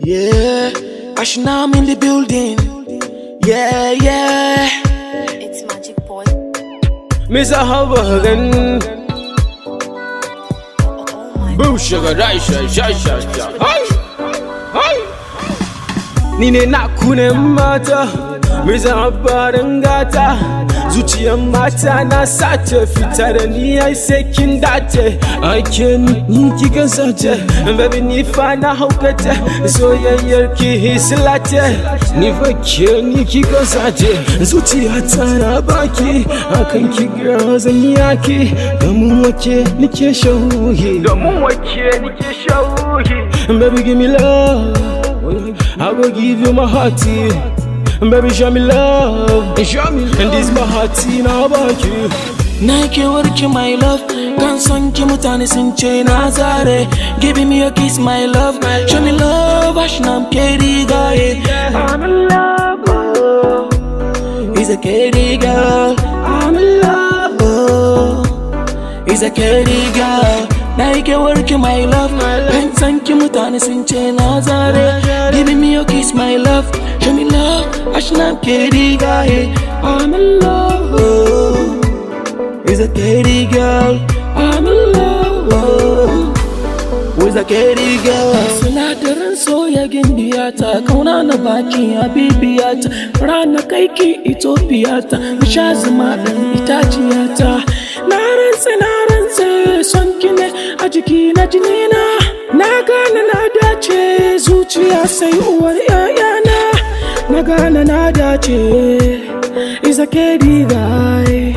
Yeah, Ashnam in the building. Yeah, yeah. It's Magic Boy. Mr. Hawagan. Oh my Boo sugar, Raisha, Shasha, Hi, hi. Nine nakune mata, Mr. Hawagan gata. Zuciyar mata na sace fita da ni ai sai kin dace. Ake ni kika sace, baby ni fa na haukata. Soyayyar ki hislace, ni fa ke ni kika sace. Zuciyata na baki, akan ki girl zan yaki. Domin wake nike shauhi, Baby give me love, I will give you my hearty. Baby, show me love, and this my heart now about you. Nike working my love, can son ki mutane sun ce na zare. Giving me a kiss, my love. Show me love, Ashnam Kedi guy. I'm in love, oh. He's a Kedi girl. I'm in love, oh. He's a Kedi girl. Nike working my love, can son ki mutane sun ce na zare. Giving me a kiss, my love. Show me love, Ashnam Kedi guy. I'm in love, oh. He's a Kedi girl. I'm in love, oh. He's a Kedi girl. Sinadarin soya gindiyata, kauna na baki habibiyata. Rana kaiki Ethiopiyata, misha zuma ɗan itaciyata. Na rantse son ki ne a jiki na jinina. Na gane na dace, zuciya sai uwar 'ya'yana. Na gane na dace. He's a Kedi guy.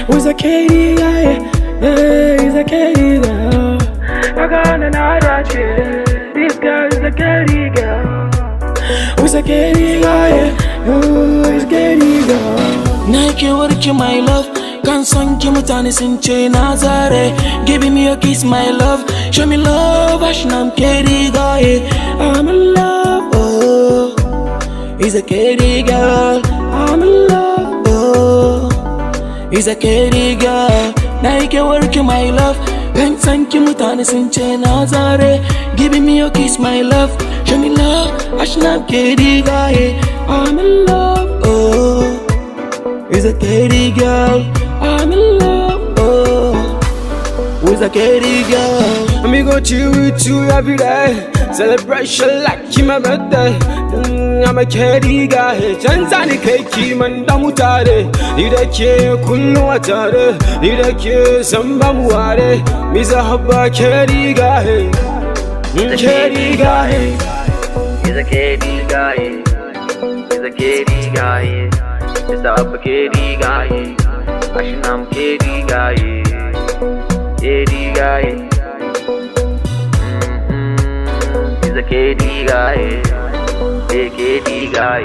He's a Kedi guy. Yeah, he's a Kedi girl. Na gane na dace. This guy is a Kedi girl. He's a Kedi guy. Oh, he's a Kedi girl. Nike working my love. Can son ki mutane sun ce na zare. Giving me a kiss, my love. Show me love, Ashnam Kedi guy. I'm in love, oh. He's a Kedi girl. I'm in love, oh. He's a Kedi girl. Nike working my love. Can son ki mutane sun ce na zare. Giving me a kiss, my love. Show me love, Ashnam Kedi guy. I'm in love, oh. He's a Kedi girl. I'm in love, oh. Who's a Kedi girl? Me go chill with you every day. Celebration like my birthday. I'm a Kedi guy. Chanzani keki man da mutare. Ni da ke kullum a tare. Ni da ke san ba mu ware. Mr. Habba Kedi guy. Kedi guy. He's a Kedi guy. He's a Kedi guy. Mr. Habba Kedi guy. Ashnam Kedi guy. Kedi guy. He's a Kedi guy. Kedi guy.